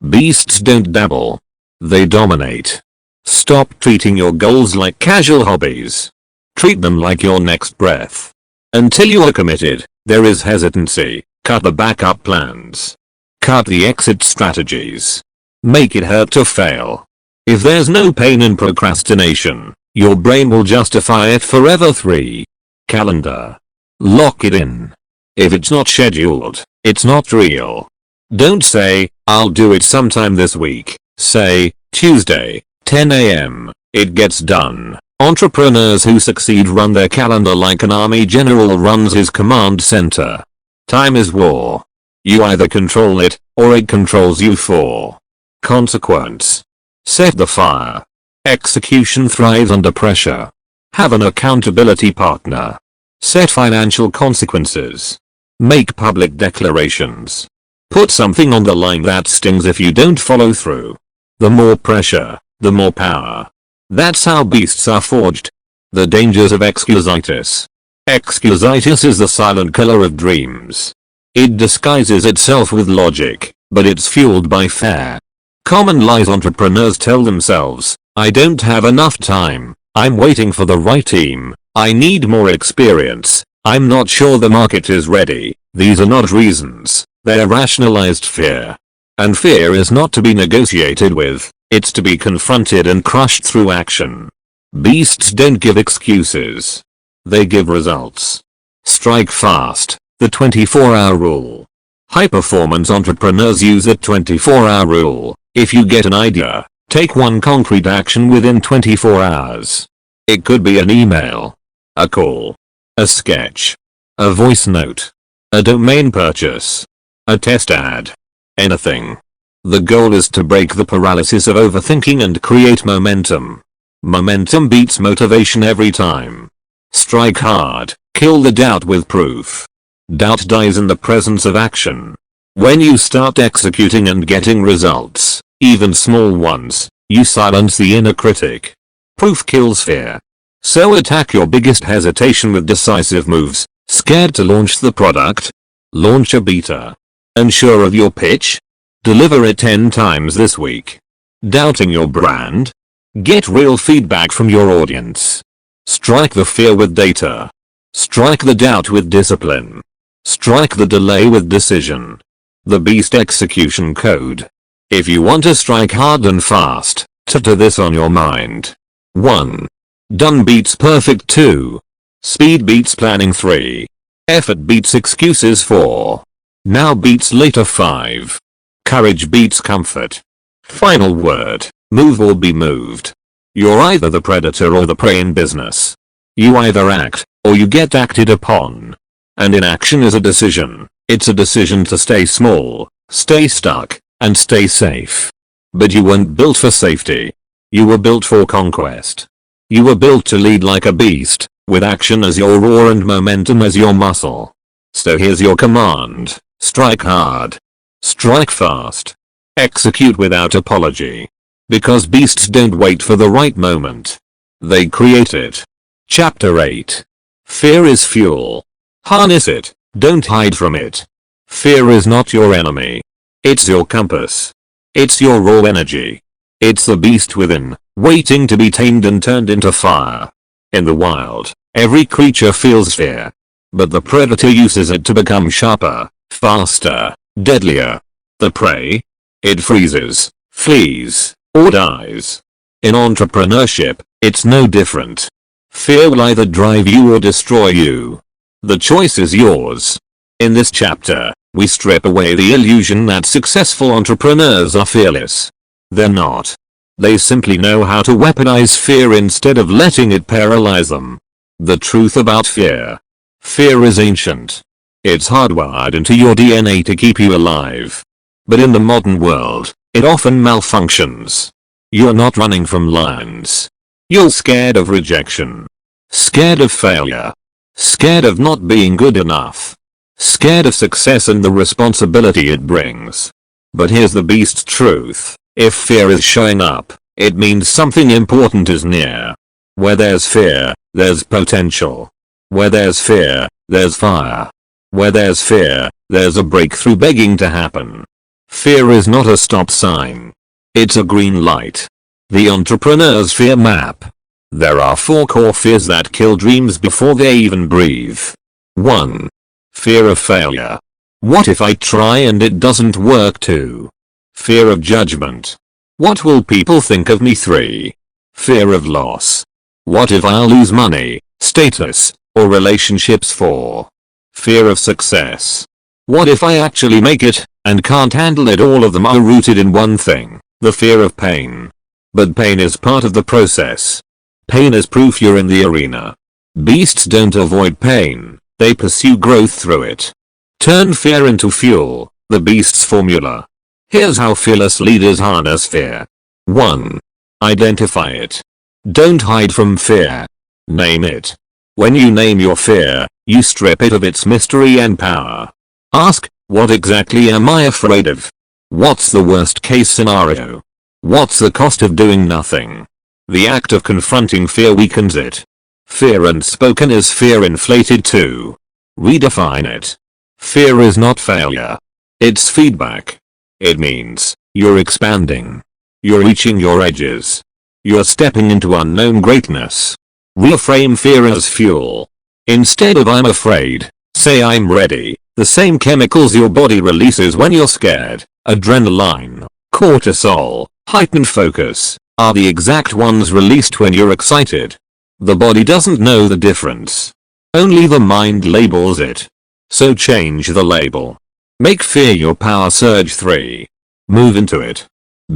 Beasts don't dabble. They dominate. Stop treating your goals like casual hobbies. Treat them like your next breath. Until you are committed, there is hesitancy. Cut the backup plans. Cut the exit strategies. Make it hurt to fail. If there's no pain in procrastination, your brain will justify it forever. 3. Calendar. Lock it in. If it's not scheduled, it's not real. Don't say, I'll do it sometime this week. Say, Tuesday, 10 AM. It gets done. Entrepreneurs who succeed run their calendar like an army general runs his command center. Time is war. You either control it, or it controls you. 4. Consequence. Set the fire. Execution thrives under pressure. Have an accountability partner. Set financial consequences. Make public declarations. Put something on the line that stings if you don't follow through. The more pressure, the more power. That's how beasts are forged. The dangers of excusitis. Excusitis is the silent killer of dreams. It disguises itself with logic, but it's fueled by fear. Common lies entrepreneurs tell themselves: I don't have enough time, I'm waiting for the right team, I need more experience, I'm not sure the market is ready. These are not reasons, they're rationalized fear. And fear is not to be negotiated with, it's to be confronted and crushed through action. Beasts don't give excuses. They give results. Strike fast, the 24-hour rule. High-performance entrepreneurs use the 24-hour rule. If you get an idea, take one concrete action within 24 hours. It could be an email, a call, a sketch, a voice note, a domain purchase, a test ad, anything. The goal is to break the paralysis of overthinking and create momentum. Momentum beats motivation every time. Strike hard, kill the doubt with proof. Doubt dies in the presence of action. When you start executing and getting results, even small ones, you silence the inner critic. Proof kills fear. So attack your biggest hesitation with decisive moves. Scared to launch the product? Launch a beta. Unsure of your pitch? Deliver it 10 times this week. Doubting your brand? Get real feedback from your audience. Strike the fear with data. Strike the doubt with discipline. Strike the delay with decision. The Beast Execution Code. If you want to strike hard and fast, tattoo this on your mind. 1. Done beats perfect. 2. Speed beats planning. 3. Effort beats excuses. 4. Now beats later. 5. Courage beats comfort. Final word, move or be moved. You're either the predator or the prey in business. You either act, or you get acted upon. And inaction is a decision. It's a decision to stay small, stay stuck, and stay safe. But you weren't built for safety. You were built for conquest. You were built to lead like a beast, with action as your roar and momentum as your muscle. So here's your command: strike hard. Strike fast. Execute without apology. Because beasts don't wait for the right moment. They create it. Chapter 8. Fear is fuel. Harness it, don't hide from it. Fear is not your enemy. It's your compass. It's your raw energy. It's the beast within, waiting to be tamed and turned into fire. In the wild, every creature feels fear. But the predator uses it to become sharper, faster, deadlier. The prey? It freezes, flees, or dies. In entrepreneurship, it's no different. Fear will either drive you or destroy you. The choice is yours. In this chapter, we strip away the illusion that successful entrepreneurs are fearless. They're not. They simply know how to weaponize fear instead of letting it paralyze them. The truth about fear. Fear is ancient. It's hardwired into your DNA to keep you alive. But in the modern world, it often malfunctions. You're not running from lions. You're scared of rejection. Scared of failure. Scared of not being good enough. Scared of success and the responsibility it brings. But here's the beast's truth. If fear is showing up, it means something important is near. Where there's fear, there's potential. Where there's fear, there's fire. Where there's fear, there's a breakthrough begging to happen. Fear is not a stop sign. It's a green light. The entrepreneur's fear map. There are 4 core fears that kill dreams before they even breathe. 1. Fear of failure. What if I try and it doesn't work? 2. Fear of judgment. What will people think of me? 3. Fear of loss. What if I'll lose money, status, or relationships? 4. Fear of success. What if I actually make it, and can't handle it? All of them are rooted in one thing, the fear of pain. But pain is part of the process. Pain is proof you're in the arena. Beasts don't avoid pain, they pursue growth through it. Turn fear into fuel, the beast's formula. Here's how fearless leaders harness fear. 1. Identify it. Don't hide from fear. Name it. When you name your fear, you strip it of its mystery and power. Ask, what exactly am I afraid of? What's the worst case scenario? What's the cost of doing nothing? The act of confronting fear weakens it. Fear unspoken is fear inflated too. Redefine it. Fear is not failure. It's feedback. It means you're expanding. You're reaching your edges. You're stepping into unknown greatness. Reframe fear as fuel. Instead of I'm afraid, say I'm ready. The same chemicals your body releases when you're scared, adrenaline, cortisol, heightened focus, are the exact ones released when you're excited. The body doesn't know the difference. Only the mind labels it. So change the label. Make fear your power surge 3. Move into it.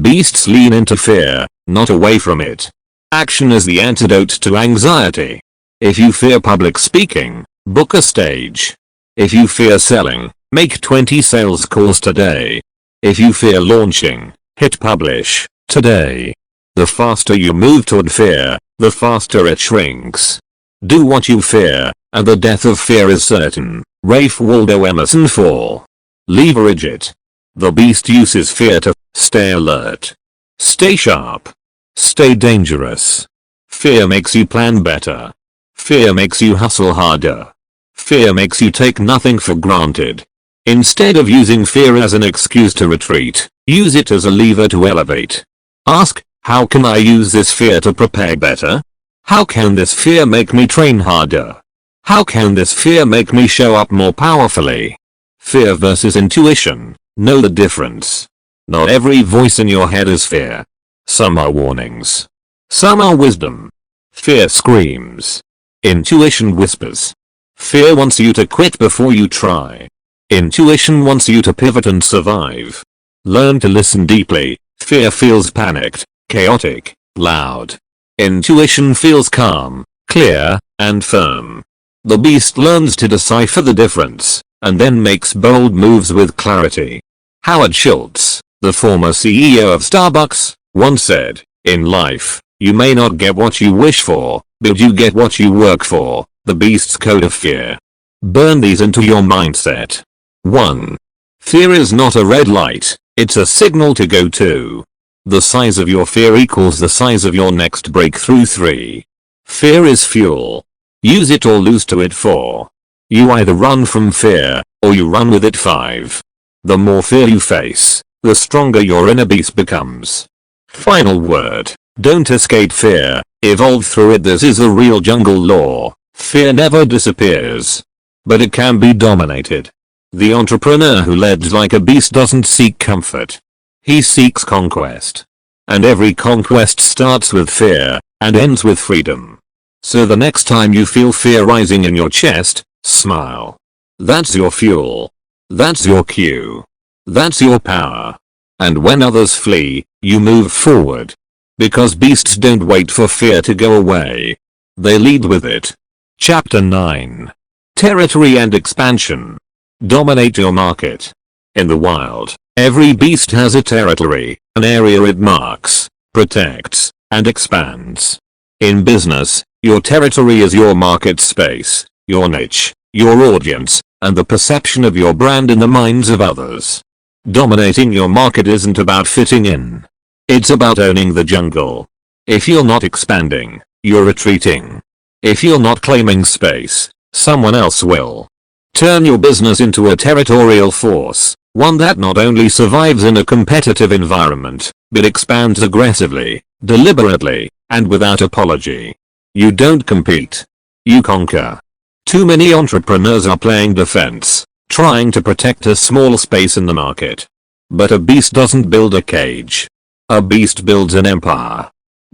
Beasts lean into fear, not away from it. Action is the antidote to anxiety. If you fear public speaking, book a stage. If you fear selling, make 20 sales calls today. If you fear launching, hit publish today. The faster you move toward fear, the faster it shrinks. Do what you fear, and the death of fear is certain. Ralph Waldo Emerson 4. Leverage it. The beast uses fear to stay alert. Stay sharp. Stay dangerous. Fear makes you plan better. Fear makes you hustle harder. Fear makes you take nothing for granted. Instead of using fear as an excuse to retreat, use it as a lever to elevate. Ask, how can I use this fear to prepare better? How can this fear make me train harder? How can this fear make me show up more powerfully? Fear versus intuition. Know the difference. Not every voice in your head is fear. Some are warnings. Some are wisdom. Fear screams. Intuition whispers. Fear wants you to quit before you try. Intuition wants you to pivot and survive. Learn to listen deeply. Fear feels panicked, chaotic, loud. Intuition feels calm, clear, and firm. The beast learns to decipher the difference, and then makes bold moves with clarity. Howard Schultz, the former CEO of Starbucks, once said, in life, you may not get what you wish for, but you get what you work for. The beast's code of fear. Burn these into your mindset. 1. Fear is not a red light, it's a signal to go to. The size of your fear equals the size of your next breakthrough. 3. Fear is fuel. Use it or lose to it. 4. You either run from fear, or you run with it. 5. The more fear you face, the stronger your inner beast becomes. Final word, don't escape fear, evolve through it. This is a real jungle law. Fear never disappears. But it can be dominated. The entrepreneur who leads like a beast doesn't seek comfort. He seeks conquest. And every conquest starts with fear, and ends with freedom. So the next time you feel fear rising in your chest, smile. That's your fuel. That's your cue. That's your power. And when others flee, you move forward. Because beasts don't wait for fear to go away. They lead with it. Chapter 9. Territory and expansion. Dominate your market. In the wild, every beast has a territory, an area it marks, protects, and expands. In business, your territory is your market space, your niche, your audience, and the perception of your brand in the minds of others. Dominating your market isn't about fitting in. It's about owning the jungle. If you're not expanding, you're retreating. If you're not claiming space, someone else will. Turn your business into a territorial force, one that not only survives in a competitive environment, but expands aggressively, deliberately, and without apology. You don't compete. You conquer. Too many entrepreneurs are playing defense, trying to protect a small space in the market. But a beast doesn't build a cage. A beast builds an empire.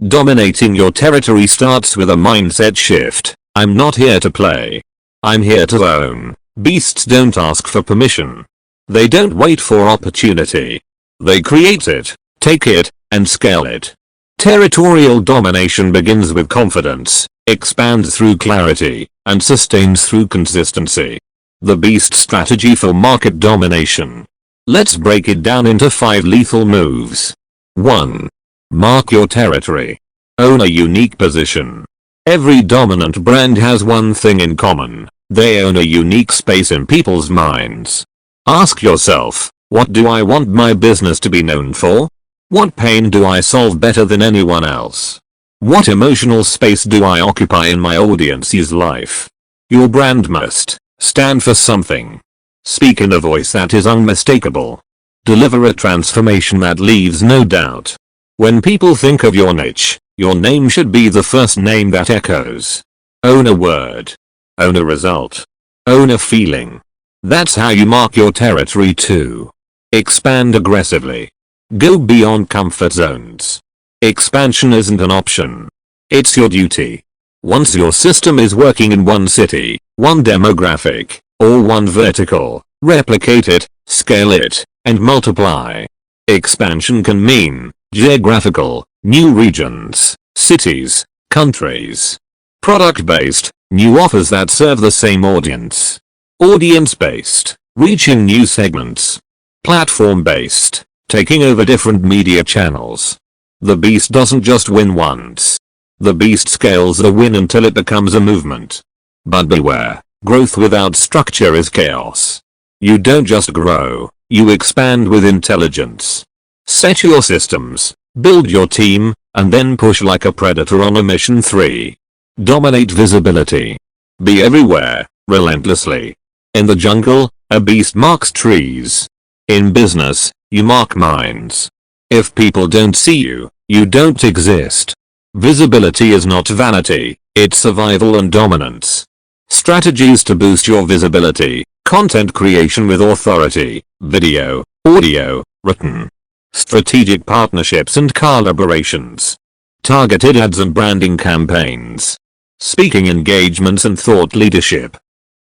Dominating your territory starts with a mindset shift. I'm not here to play. I'm here to own. Beasts don't ask for permission. They don't wait for opportunity. They create it, take it, and scale it. Territorial domination begins with confidence, expands through clarity, and sustains through consistency. The beast strategy for market domination. Let's break it down into 5 lethal moves. 1. Mark your territory. Own a unique position. Every dominant brand has one thing in common. They own a unique space in people's minds. Ask yourself, what do I want my business to be known for? What pain do I solve better than anyone else? What emotional space do I occupy in my audience's life? Your brand must stand for something. Speak in a voice that is unmistakable. Deliver a transformation that leaves no doubt. When people think of your niche, your name should be the first name that echoes. Own a word. Own a result. Own a feeling. That's how you mark your territory too. Expand aggressively. Go beyond comfort zones. Expansion isn't an option. It's your duty. Once your system is working in one city, one demographic, or one vertical, replicate it, scale it, and multiply. Expansion can mean geographical, new regions, cities, countries. Product-based, new offers that serve the same audience. Audience-based, reaching new segments. Platform-based, taking over different media channels. The beast doesn't just win once. The beast scales the win until it becomes a movement. But beware, growth without structure is chaos. You don't just grow, you expand with intelligence. Set your systems, build your team, and then push like a predator on a mission 3. Dominate visibility. Be everywhere, relentlessly. In the jungle, a beast marks trees. In business, you mark minds. If people don't see you, you don't exist. Visibility is not vanity, it's survival and dominance. Strategies to boost your visibility: content creation with authority, video, audio, written. Strategic partnerships and collaborations. Targeted ads and branding campaigns. Speaking engagements and thought leadership.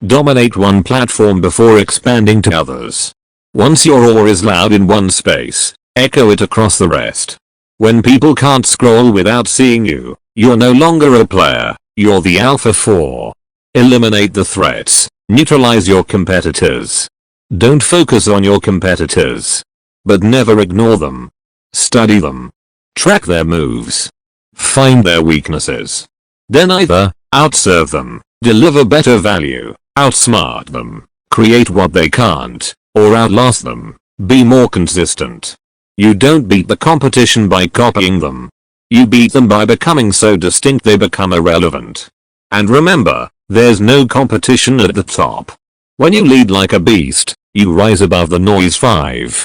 Dominate one platform before expanding to others. Once your roar is loud in one space, echo it across the rest. When people can't scroll without seeing you, you're no longer a player, you're the alpha 4. Eliminate the threats, neutralize your competitors. Don't focus on your competitors. But never ignore them. Study them. Track their moves. Find their weaknesses. Then either outserve them, deliver better value, outsmart them, create what they can't, or outlast them. Be more consistent. You don't beat the competition by copying them. You beat them by becoming so distinct they become irrelevant. And remember, there's no competition at the top. When you lead like a beast, you rise above the noise. 5.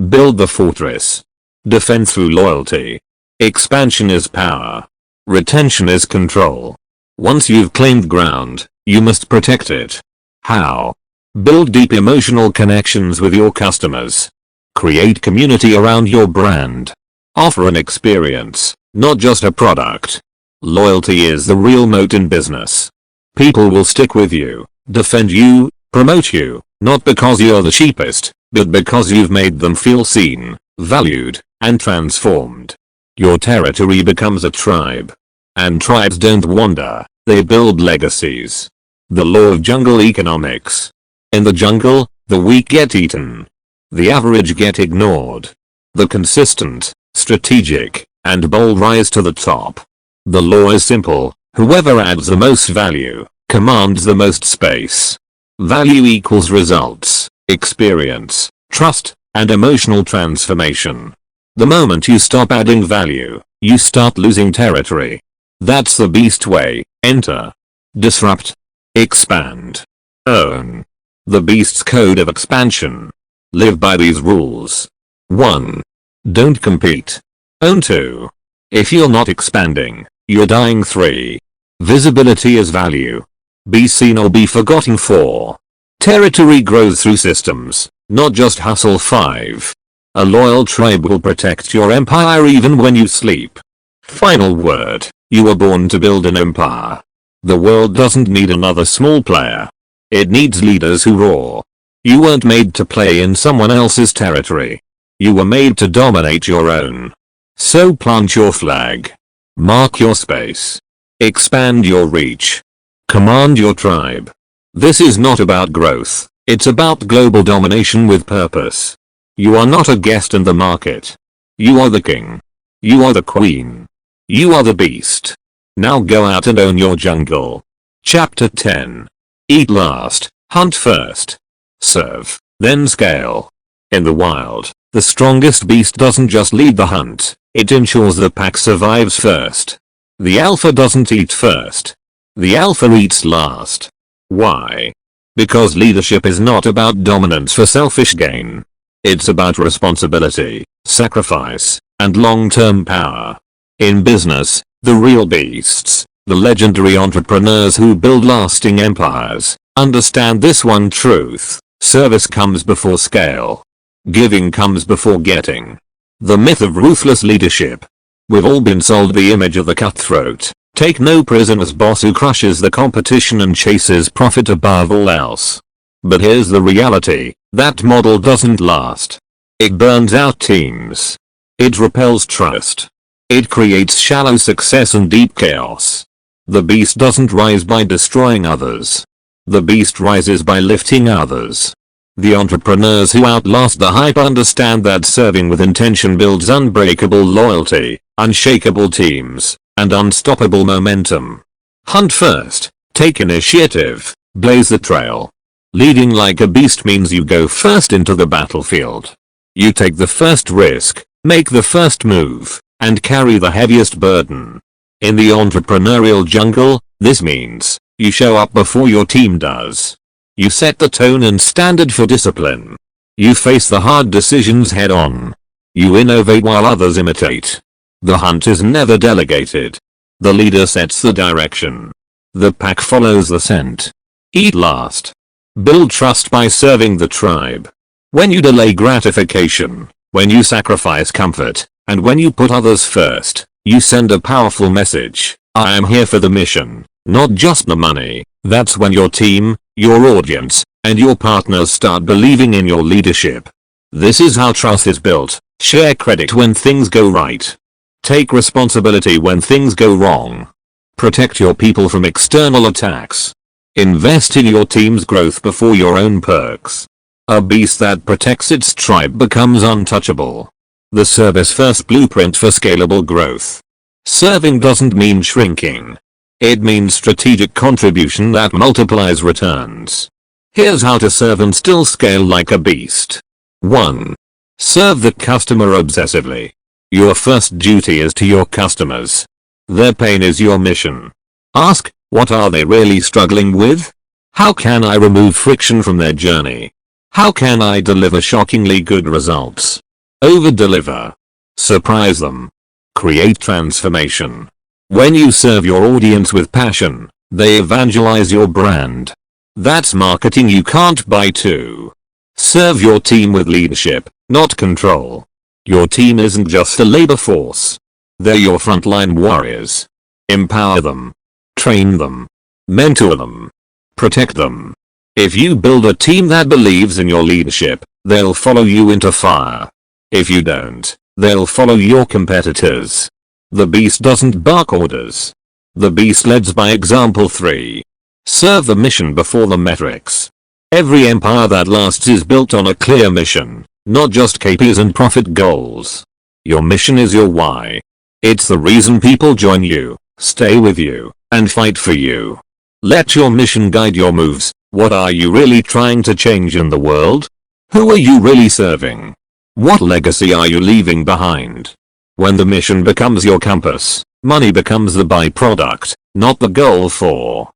Build the fortress. Defend through loyalty. Expansion is power. Retention is control. Once you've claimed ground, you must protect it. How? Build deep emotional connections with your customers. Create community around your brand. Offer an experience, not just a product. Loyalty is the real moat in business. People will stick with you, defend you, promote you, not because you're the cheapest, but because you've made them feel seen, valued, and transformed. Your territory becomes a tribe. And tribes don't wander, they build legacies. The law of jungle economics. In the jungle, the weak get eaten. The average get ignored. The consistent, strategic, and bold rise to the top. The law is simple: whoever adds the most value, commands the most space. Value equals results, experience, trust, and emotional transformation. The moment you stop adding value, you start losing territory. That's the beast way. Enter. Disrupt. Expand. Own. The beast's code of expansion. Live by these rules. 1. Don't compete. Own. 2. If you're not expanding, you're dying. 3. Visibility is value. Be seen or be forgotten. 4. Territory grows through systems, not just hustle. 5. A loyal tribe will protect your empire even when you sleep. Final word: you were born to build an empire. The world doesn't need another small player. It needs leaders who roar. You weren't made to play in someone else's territory. You were made to dominate your own. So plant your flag. Mark your space. Expand your reach. Command your tribe. This is not about growth, it's about global domination with purpose. You are not a guest in the market. You are the king. You are the queen. You are the beast. Now go out and own your jungle. Chapter 10. Eat last, hunt first. Serve, then scale. In the wild, the strongest beast doesn't just lead the hunt, it ensures the pack survives first. The alpha doesn't eat first. The alpha eats last. Why? Because leadership is not about dominance for selfish gain. It's about responsibility, sacrifice, and long-term power. In business, the real beasts, the legendary entrepreneurs who build lasting empires, understand this one truth: service comes before scale. Giving comes before getting. The myth of ruthless leadership. We've all been sold the image of the cutthroat, take no prisoners boss who crushes the competition and chases profit above all else. But here's the reality: that model doesn't last. It burns out teams. It repels trust. It creates shallow success and deep chaos. The beast doesn't rise by destroying others. The beast rises by lifting others. The entrepreneurs who outlast the hype understand that serving with intention builds unbreakable loyalty, unshakable teams, and unstoppable momentum. Hunt first, take initiative, blaze the trail. Leading like a beast means you go first into the battlefield. You take the first risk, make the first move, and carry the heaviest burden. In the entrepreneurial jungle, this means you show up before your team does. You set the tone and standard for discipline. You face the hard decisions head on. You innovate while others imitate. The hunt is never delegated. The leader sets the direction. The pack follows the scent. Eat last. Build trust by serving the tribe. When you delay gratification, when you sacrifice comfort, and when you put others first, you send a powerful message: I am here for the mission, not just the money. That's when your team, your audience, and your partners start believing in your leadership. This is how trust is built. Share credit when things go right. Take responsibility when things go wrong. Protect your people from external attacks. Invest in your team's growth before your own perks. A beast that protects its tribe becomes untouchable. The service first blueprint for scalable growth. Serving doesn't mean shrinking. It means strategic contribution that multiplies returns. Here's how to serve and still scale like a beast. 1. Serve the customer obsessively. Your first duty is to your customers. Their pain is your mission. Ask, what are they really struggling with? How can I remove friction from their journey? How can I deliver shockingly good results? Over-deliver. Surprise them. Create transformation. When you serve your audience with passion, they evangelize your brand. That's marketing you can't buy too. Serve your team with leadership, not control. Your team isn't just a labor force. They're your frontline warriors. Empower them. Train them. Mentor them. Protect them. If you build a team that believes in your leadership, they'll follow you into fire. If you don't, they'll follow your competitors. The beast doesn't bark orders. The beast leads by example. 3. Serve the mission before the metrics. Every empire that lasts is built on a clear mission, not just KPIs and profit goals. Your mission is your why. It's the reason people join you, stay with you, and fight for you. Let your mission guide your moves. What are you really trying to change in the world? Who are you really serving? What legacy are you leaving behind? When the mission becomes your compass, money becomes the byproduct, not the goal. 4.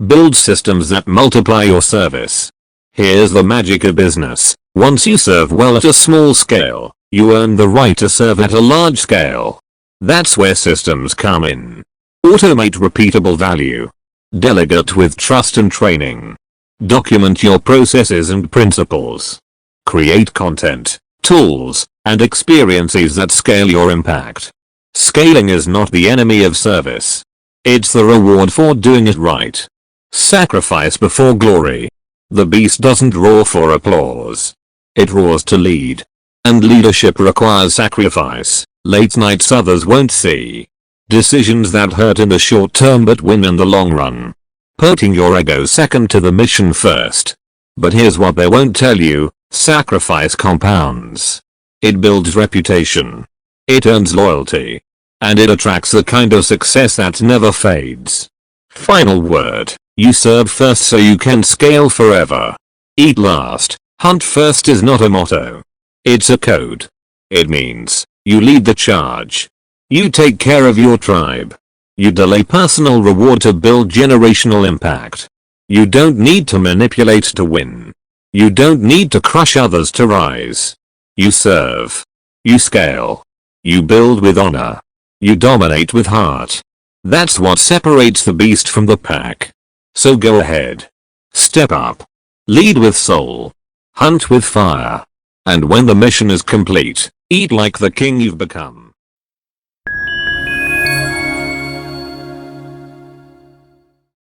Build systems that multiply your service. Here's the magic of business. Once you serve well at a small scale, you earn the right to serve at a large scale. That's where systems come in. Automate repeatable value. Delegate with trust and training. Document your processes and principles. Create content, tools, and experiences that scale your impact. Scaling is not the enemy of service. It's the reward for doing it right. Sacrifice before glory. The beast doesn't roar for applause. It roars to lead. And leadership requires sacrifice, late nights others won't see. Decisions that hurt in the short term but win in the long run. Putting your ego second to the mission first. But here's what they won't tell you: sacrifice compounds. It builds reputation. It earns loyalty. And it attracts the kind of success that never fades. Final word: you serve first so you can scale forever. Eat last, hunt first is not a motto. It's a code. It means you lead the charge. You take care of your tribe. You delay personal reward to build generational impact. You don't need to manipulate to win. You don't need to crush others to rise. You serve. You scale. You build with honor. You dominate with heart. That's what separates the beast from the pack. So go ahead. Step up. Lead with soul. Hunt with fire. And when the mission is complete, eat like the king you've become.